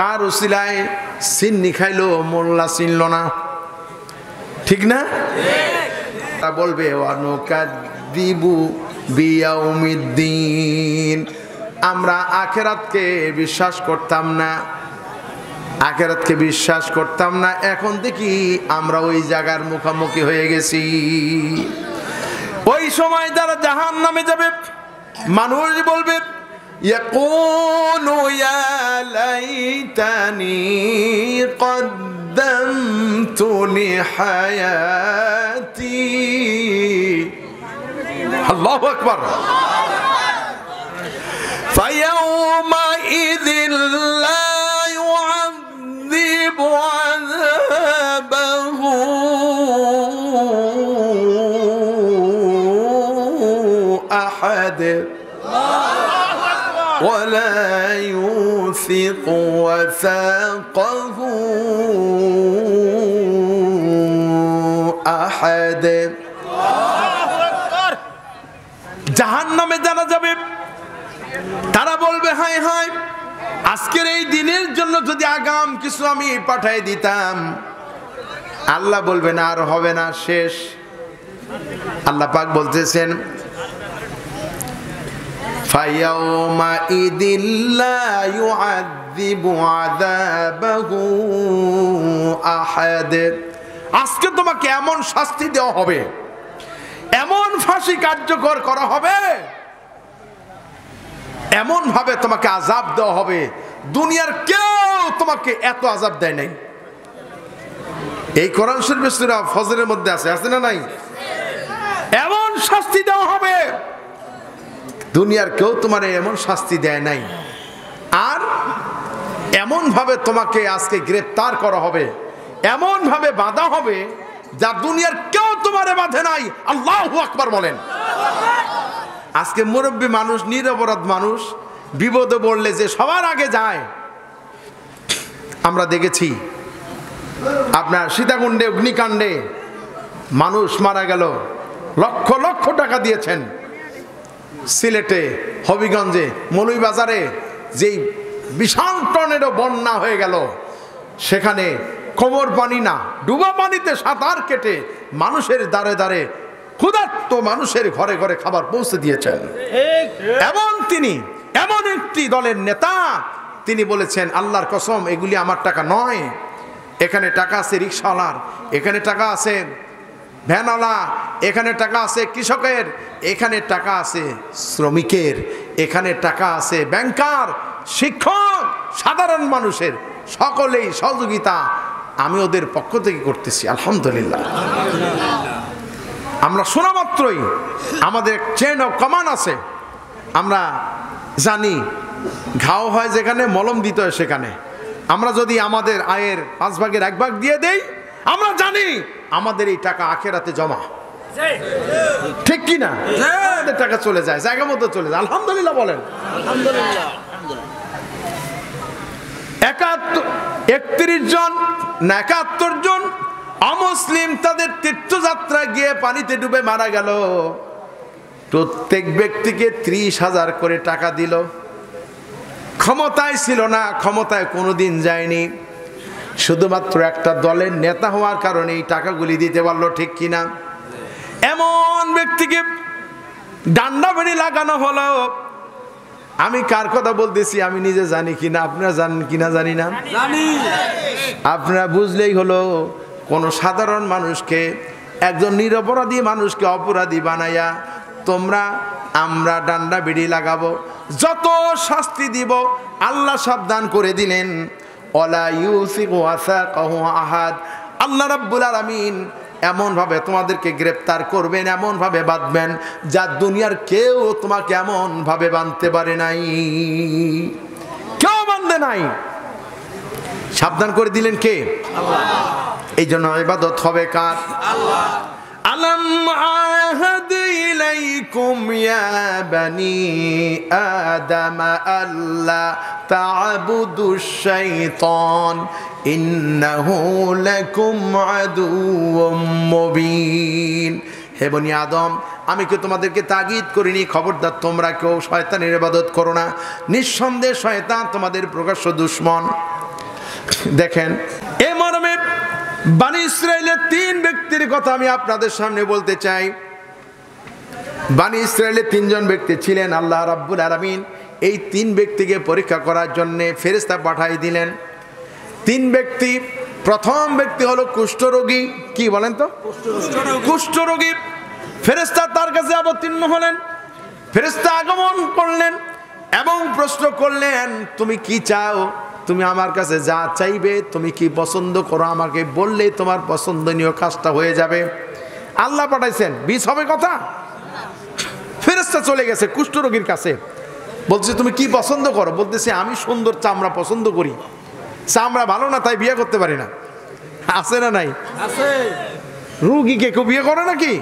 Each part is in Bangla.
কার উসিলায় সিন্নি খাইলো, মোল্লা চিনল না, ঠিক না? তা বলবে ওয়ানুকাদ্দিবু বিয়াউমিদ্দিন, আমরা আখিরাতকে বিশ্বাস করতাম না, আখিরাতকে বিশ্বাস করতাম না, এখন দেখি আমরা ওই জায়গার মুখোমুখি হয়ে গেছি। ওই সময় যারা জাহান্নামে যাবে, মানুষ বলবে ইয়াকুলু ইয়া লাইতানি কদ্দামতু লিহায়াতি। আল্লাহু আকবার। ফায়াউমাইযিন লা ইউআযযিবু আযাবাহু আহাদ ولا يوثق وثاقه أحد। জাহান্নামে যারা যাবে তারা বলবে হায় হায়, আজকের এই দিনের জন্য যদি আগাম কিছু আমি পাঠিয়ে দিতাম। আল্লাহ বলবেন আর হবে না, শেষ। আল্লাহ পাক বলতেছেন فَيَوْمَئِذٍ لَّا يُعَذِّبُ عَذَابَهُ أَحَدٌ। আজকে তোমাকে এমন শাস্তি দেওয়া হবে, এমন ফাঁসি কার্যকর করা হবে, এমন ভাবে তোমাকে আযাব দেওয়া হবে, দুনিয়ার কেউ তোমাকে এত আযাব দেয় নাই। এই কোরআন শরীফের সূরা ফজরের মধ্যে আছে, আছে না নাই? এমন শাস্তি দেওয়া হবে, দুনিয়ার কেউ তোমার এমন শাস্তি দেয় নাই। আর এমন ভাবে তোমাকে আজকে গ্রেফতার করা হবে, এমন ভাবে বাঁধা হবে যা দুনিয়ার কেউ তোমারে বাঁধে নাই। আল্লাহু আকবার বলেন। আজকে মুরব্বী মানুষ, নিরপরাধ মানুষ বিপদে পড়লে যে সবার আগে যায়, আমরা দেখেছি আপনার সীতাকুণ্ডে অগ্নিকাণ্ডে মানুষ মারা গেল, লক্ষ লক্ষ টাকা দিয়েছেন। সিলেটে, হবিগঞ্জে, মৌলভীবাজারে যেই বিশাল টর্নেডো বন্যা হয়ে গেল, সেখানে কোমর পানি না, ডুবা পানিতে সাঁতার কেটে মানুষের দ্বারে দ্বারে ক্ষুধার্ত মানুষের ঘরে ঘরে খাবার পৌঁছে দিয়েছেন। এবং তিনি এমন একটি দলের নেতা, তিনি বলেছেন আল্লাহর কসম এগুলি আমার টাকা নয়, এখানে টাকা আছে রিকশাওয়ালার, এখানে টাকা আছে ভ্যানওয়ালা, এখানে টাকা আছে কৃষকের, এখানে টাকা আছে শ্রমিকের, এখানে টাকা আছে ব্যাংকার, শিক্ষক, সাধারণ মানুষের, সকলেই সহযোগিতা আমি ওদের পক্ষ থেকে করতেছি। আলহামদুলিল্লাহ। আমরা শোনা মাত্রই আমাদের চেইন অফ কমান্ড আছে, আমরা জানি ঘাও হয় যেখানে মলম দিতে হয় সেখানে। আমরা যদি আমাদের আয়ের 5 ভাগের 1 ভাগ দিয়ে দেই, আমরা জানি আমাদের এই টাকা আখিরাতে জমা, ঠিক কি না? আমাদের টাকা চলে যায়, জায়গা মতো চলে যায়। আলহামদুলিল্লাহ বলেন। আলহামদুলিল্লাহ। 31 জন না 71 জন অমুসলিম তাদের তীর্থযাত্রা গিয়ে পানিতে ডুবে মারা গেল। প্রত্যেক ব্যক্তিকে 30,000 করে টাকা দিল। ক্ষমতায় ছিল না, ক্ষমতায় কোনোদিন যায়নি, শুধুমাত্র একটা দলের নেতা হওয়ার কারণে এই টাকাগুলি দিতে পারলো, ঠিক কিনা? এমন ব্যক্তিকে ডান্ডা বেড়ি লাগানো হলো। আমি কার কথা বলতেছি আমি নিজে জানি কিনা, আপনারা জানেন কিনা জানি না, আপনারা বুঝলেই হলো। কোন সাধারণ মানুষকে, একজন নিরপরাধী মানুষকে অপরাধী বানাইয়া তোমরা আমরা ডান্ডা বেড়ি লাগাবো, যত শাস্তি দিব আল্লাহ সাবধান করে দিলেন, ওয়ালা ইউসিকু ওয়াসাকাহু আহাদ। আল্লাহ রাব্বুল আলামিন এমন ভাবে তোমাদেরকে গ্রেফতার করবেন, এমন ভাবে বাঁধবেন যা দুনিয়ার কেউ তোমাকে এমন ভাবে বাঁধতে পারে নাই, কেউ বাঁধে নাই। সাবধান করে দিলেন কে? আল্লাহ। এই জন্য ইবাদত হবে কার? আল্লাহ। আলাম আহাদ ইলাইকুম ইয়া বানি আদম আল্লা তা'বুদুশ শাইতান ইন্নাহু লাকুম আদুউম মুবিন। হে বনি আদম, আমি কি তোমাদেরকে তাগিদ করিনি? খবরদার তোমরা কেউ শয়তানের ইবাদত করো না, নিঃসন্দেহে শয়তান তোমাদের প্রকাশ্য দুশমন। দেখেন এ মর্মে বনী ইসরাইলের 3 ব্যক্তির কথা আমি আপনাদের সামনে বলতে চাই। বনী ইসরাইলের 3 জন ব্যক্তি ছিলেন। আল্লাহ রাব্বুল আলামিন এই 3 ব্যক্তিকে পরীক্ষা করার জন্য ফেরেশতা পাঠিয়ে দিলেন। 3 ব্যক্তি, প্রথম ব্যক্তি হলো কুষ্ঠরোগী। কি বলেন তো? কুষ্ঠরোগী। ফেরেশতা তার কাছে অবতীর্ণ হলেন। ফেরেশতা আগমন করলেন এবং প্রশ্ন করলেন, তুমি কি চাও? তুমি আমার কাছে যা চাইবে, তুমি কি পছন্দ করো আমাকে বললে তোমার পছন্দনীয় কাজটা হয়ে যাবে। আল্লাহ পাঠাইছেন, বিষ হবে কথা। ফেরেশতা চলে গেছে কুষ্ঠরোগীর কাছে, বলছে তুমি কি পছন্দ করো? বলতেছে আমি সুন্দর চামড়া পছন্দ করি, চামড়া ভালো না তাই বিয়ে করতে পারি না। আছে না নাই? আছে। রুগীকে কেউ বিয়ে করে নাকি?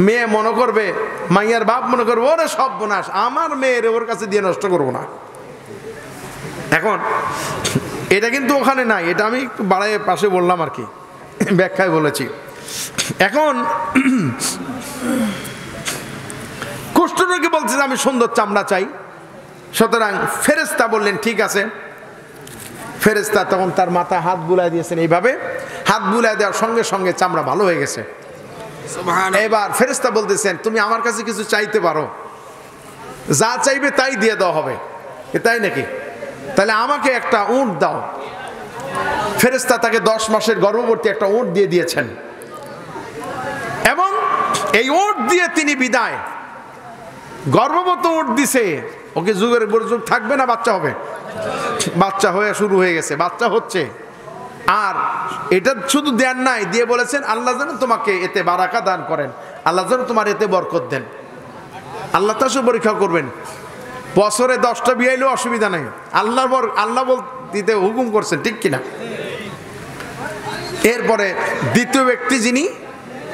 মেয়ে মনে করবে, মাইয়ার বাপ মনে করবে ওরে সব বোনাস, আমার মেয়ের ওর কাছে দিয়ে নষ্ট করবো না। এখন এটা কিন্তু ওখানে নাই, এটা আমি একটু বাড়াই পাশে বললাম আর কি, ব্যাখ্যায় বলেছি। এখন কুষ্ঠরোগী বলছে আমি সুন্দর চামড়া চাই। সুতরাং ফেরেশতা বললেন ঠিক আছে। ফেরেশতা তখন তার মাথায় হাত বুলায় দিয়েছেন, এইভাবে হাত বুলায় দেওয়ার সঙ্গে সঙ্গে চামড়া ভালো হয়ে গেছে। এবার ফেরেশতা বলতেছেন তুমি আমার কাছে কিছু চাইতে পারো, যা চাইবে তাই দিয়ে দেওয়া হবে। তাই নাকি? তাহলে আমাকে একটা উট দাও। ফেরেশতা তাকে 10 মাসের গর্ভবতী একটা উট দিয়ে দিয়েছেন এবং এই উট দিয়ে তিনি বিদায়। গর্ভবতী উট দিছে, ওকে যুগের যুগ থাকবে না বাচ্চা হবে? বাচ্চা হয়ে শুরু হয়ে গেছে, বাচ্চা হচ্ছে। আর এটা শুধু দেন নাই, দিয়ে বলেছেন আল্লাহ যেন তোমাকে এতে বারাকা দান করেন, আল্লাহ যেন তোমার এতে বরকত দেন। আল্লাহ তার সাথে পরীক্ষা করবেন। বছরে 10টা বিয়ে এলেও অসুবিধা নাই, আল্লাহ দিতে হুকুম করছেন, ঠিক কিনা? এরপরে দ্বিতীয় ব্যক্তি যিনি,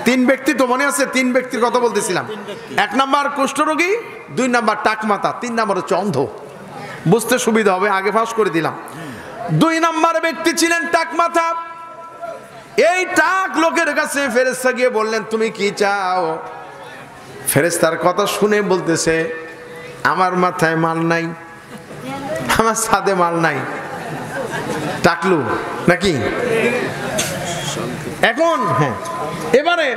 3 ব্যক্তি তো মনে আছে, 3 ব্যক্তির কথা বলতেছিলাম। 1 নাম্বার কুষ্ঠরোগী, 2 নাম্বার টাকমাতা, 3 নাম্বার হচ্ছে অন্ধ। বুঝতে সুবিধা হবে, আগে ফাঁস করে দিলাম। 2 নাম্বার ব্যক্তি ছিলেন টাকমাথা। এই টাক লোকের কাছে ফেরেশতা গিয়ে বললেন তুমি কি চাও? ফেরেশতার কথা শুনে বলতেছে আমার মাথায় মাল নাই, আমার ছাদে মাল নাই। টাকলু নাকি? এখন হ্যাঁ, এবারে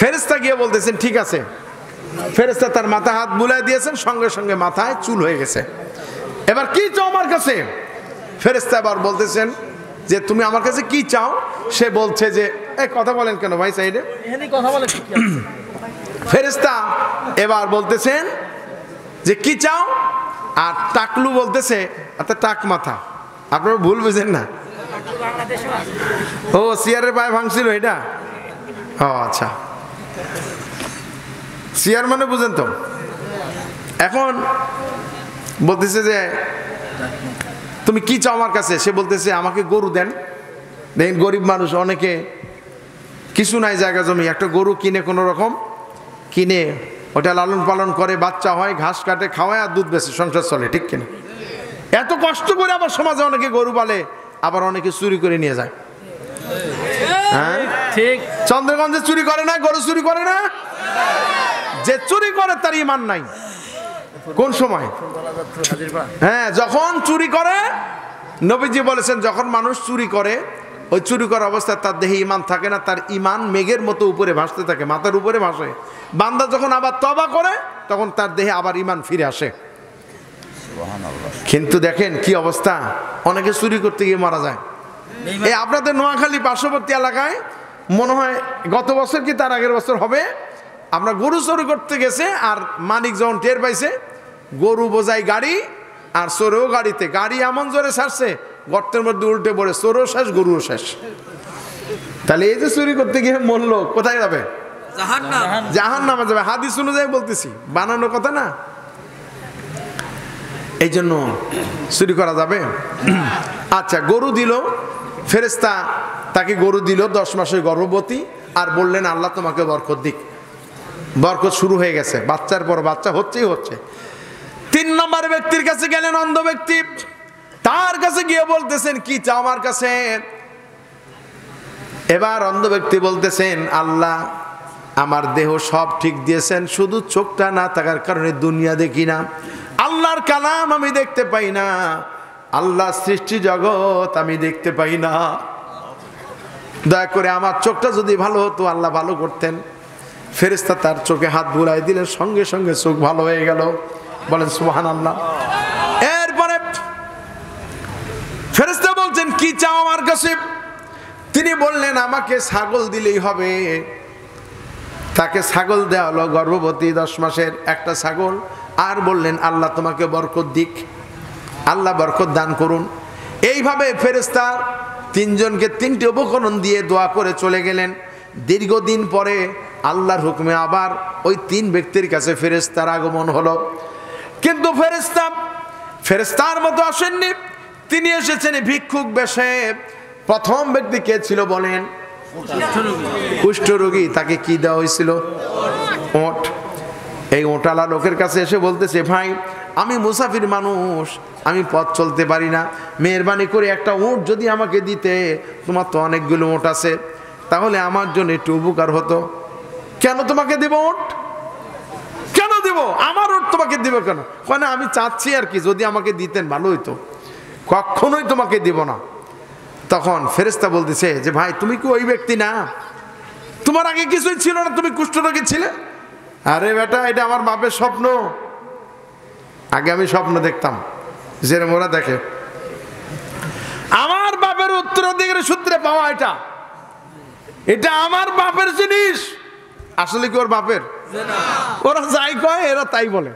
ফেরেশতা গিয়ে বলতেছেন ঠিক আছে। ফেরেশতা তার মাথায় হাত বুলায় দিয়েছেন, সঙ্গে সঙ্গে মাথায় চুল হয়ে গেছে। এবার কি চাও আমার কাছে? ফেরেশতা এবার বলতেছেন যে তুমি আমার কাছে কি চাও? সে বলছে যে এই কথা বলেন কেন ভাই সাইডে কথা বলে। ফেরেশতা এবার বলতেছেন যে কি চাও? আর টাকলু বলতেছে আচ্ছা টাক মাথা, আপনারা ভুল বুঝেন না। ও চেয়ারের পায়ে ভাঙছিল এটা? ও আচ্ছা, চেয়ার মানে বুঝেন তো। এখন বলতেছে যে তুমি কি চাও আমার কাছে? সে বলতেছে আমাকে গরু দেন। দেখেন গরিব মানুষ, অনেকে কিছু নাই জায়গা জমি, একটা গরু কিনে কোনো রকম কিনে ওটা লালন পালন করে, বাচ্চা হয়, ঘাস কাটে, খাওয়ায় আর দুধ বেচে সংসার চলে, ঠিক কিনা? এত কষ্ট করে আবার সমাজে অনেকে গরু পালে, আবার অনেকে চুরি করে নিয়ে যায়। হ্যাঁ ঠিক, চন্দ্রগঞ্জে চুরি করে না, গরু চুরি করে না? যে চুরি করে তার ঈমান নাই। কোন সময়? হ্যাঁ, যখন চুরি করে। নবীজি বলেছেন যখন মানুষ চুরি করে, ওই চুরি করার অবস্থায় তার দেহে ঈমান থাকে না, তার ঈমান মেঘের মতো উপরে ভাসতে থাকে, মাথার উপরে ভাসে। বান্দা যখন আবার তওবা করে তখন তার দেহে আবার ঈমান ফিরে আসে। কিন্তু দেখেন কি অবস্থা, অনেকে চুরি করতে গিয়ে মারা যায়। এই আপনাদের নোয়াখালী পার্শ্ববর্তী এলাকায় মনে হয় গত বছর কি তার আগের বছর হবে, আমরা গরু চুরি করতে গেছে, আর মালিক যখন টের পাইছে, গরু বোঝাই গাড়ি আর চোরেও গাড়িতে, গাড়ি এমন জোরে ছাড়ছে গর্তের মধ্যে উল্টে পড়ে, চোরও শেষ গরুও শেষ। তাহলে এই যে চুরি করতে গিয়ে মরলো, কোথায় যাবে? জাহান্নামে যাবে। হাদিস অনুযায়ী বলতেছি, বানানো কথা না। এই জন্য চুরি করা যাবে? আচ্ছা, গরু দিল ফেরেশতা, তাকে গরু দিল 10 মাসের গর্ভবতী, আর বললেন আল্লাহ তোমাকে বরকত দিক। বরকত শুরু হয়ে গেছে, বাচ্চার পর বাচ্চা হচ্ছেই হচ্ছে। 3 নম্বর ব্যক্তির কাছে গেলেন, অন্ধ ব্যক্তি। তার কাছে গিয়ে বলতেছেন কি চাও আমার কাছে? এবার অন্ধ ব্যক্তি বলতেছেন আল্লাহ আমার দেহ সব ঠিক দিয়েছেন, শুধু চোখটা না থাকার কারণে দুনিয়া দেখি না, আল্লাহর কালাম আমি দেখতে পাই না, আল্লাহ সৃষ্টি জগৎ আমি দেখতে পাই না, দয়া করে আমার চোখটা যদি ভালো হতো আল্লাহ ভালো করতেন। ফেরেশতা তার চোখে হাত বুলাই দিলেন, সঙ্গে সঙ্গে চোখ ভালো হয়ে গেল। বলেন সুবহানাল্লাহ। এরপরে ফেরেশতা বলছেন কি চাও আমার কাছে? তিনি বললেন আমাকে ছাগল দিলেই হবে। তাকে ছাগল দেওয়া হলো, গর্ভবতী 10 মাসের একটা ছাগল। আর বললেন আল্লাহ তোমাকে বরকত দিক, আল্লাহ বরকত দান করুন। এইভাবে ফেরেশতা তিনজনকে 3টি উপকরণ দিয়ে দোয়া করে চলে গেলেন। দীর্ঘদিন পরে আল্লাহর হুকুমে আবার ওই 3 ব্যক্তির কাছে ফেরেশতার আগমন হলো। কিন্তু ফেরেশতার মতো আসেননি, তিনি এসেছেন ভিক্ষুক বেশে। প্রথম ব্যক্তি কে ছিল বলেন? কুষ্ঠরোগী। তাকে কি দেওয়া হয়েছিল? ওট। এই ওটালা লোকের কাছে এসে বলতেছে ভাই আমি মুসাফির মানুষ, আমি পথ চলতে পারি না, মেহরবানি করে একটা উট যদি আমাকে দিতে, তোমার তো অনেকগুলো উট আছে, তাহলে আমার জন্য একটু উপকার হতো। কেন তোমাকে দেব উট? কেন দেব? আমার উট তোমাকে দেব কেন? মানে আমি চাচ্ছি আর কি, যদি আমাকে দিতেন ভালো হইতো, কখনোই তোমাকে দিব না। তখন ফেরেশতা বলতেছে যে ভাই তুমি কি ওই ব্যক্তি না? তোমার আগে কিছুই ছিল না, তুমি কুষ্ঠরোগী ছিলে? আরে বেটা এটা আমার বাপের স্বপ্ন, আগে আমি স্বপ্ন দেখতাম, যে ওরা দেখে আমার বাপের উত্তরাধিকারের সূত্রে পাওয়া, এটা আমার বাপের জিনিস। আসলে কি ওর বাপের? ওরা যাই কয় এরা তাই বলে,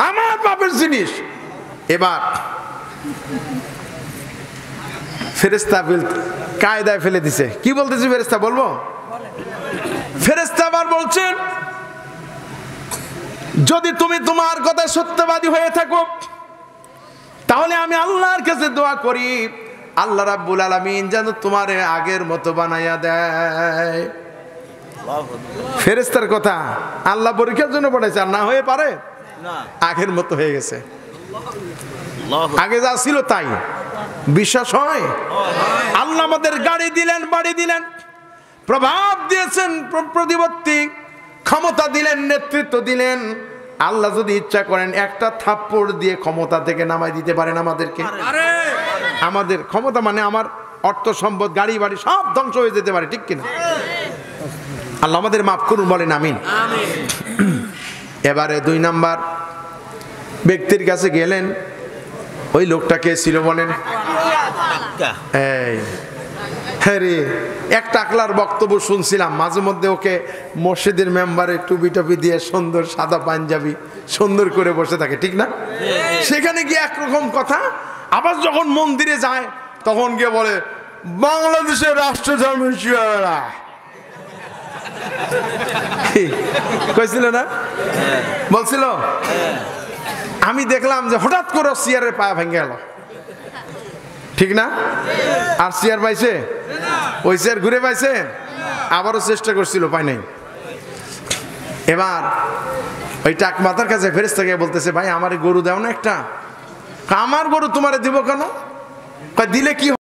আমার বাপের জিনিস। এবার ফেরেশতা কায়দায় ফেলে দিছে। কি বলতেছি ফেরেশতা বলবো? ফেরেশতা আবার বলছেন যদি তুমি তোমার কথা সত্যবাদী হয়ে থাকো তাহলে আমি আল্লাহর কাছে দোয়া করি আল্লাহ রাব্বুল আলামিন যেন তোমার আগের মতো বানাইয়া দেয়। ফেরেশতার কথা আল্লাহ পরীক্ষার জন্য পাঠাইছে, আর না হয়ে পারে আগের মতো হয়ে গেছে। আগে যা ছিল তাই বিশ্বাস হয়? আল্লাহ আমাদের গাড়ি দিলেন, বাড়ি দিলেন, প্রভাব দিয়েছেন, প্রতিপত্তি ক্ষমতা দিলেন, নেতৃত্ব দিলেন। আল্লাহ যদি ইচ্ছা করেন একটা থাপ্পড় দিয়ে ক্ষমতা থেকে নামাই দিতে পারেন আমাদেরকে। আমাদের ক্ষমতা মানে আমার অর্থ সম্পদ, গাড়ি বাড়ি সব ধ্বংস হয়ে যেতে পারে, ঠিক কিনা? আল্লাহ আমাদের মাফ করুন, বলেন আমিন। এবারে 2 নাম্বার ব্যক্তির কাছে গেলেন। ওই লোকটা কে ছিল বলেন? এই হ্যাঁ রে, এক টাকলার বক্তব্য শুনছিলাম, মাঝে মধ্যে ওকে মসজিদের মেম্বারে টুপি টুপি দিয়ে সুন্দর সাদা পাঞ্জাবি সুন্দর করে বসে থাকে, ঠিক না? সেখানে গিয়ে একরকম কথা, আবার যখন মন্দিরে যায় তখন গিয়ে বলে বাংলাদেশের রাষ্ট্রধর্ম কইছিল না, বলছিল। আমি দেখলাম যে হঠাৎ করে চেয়ারের পা ভেঙে গেল, ঠিক না? আর চেয়ার পাইছে? ওই চেয়ার ঘুরে পাইছে? আবারও চেষ্টা করছিল, পাই নাই। এবার ওই টাক মাথার কাছে ফেরেশতাকে বলতেছে ভাই আমার গরু দাও না একটা। আমার গরু তোমারে দিব কেন? দিলে কি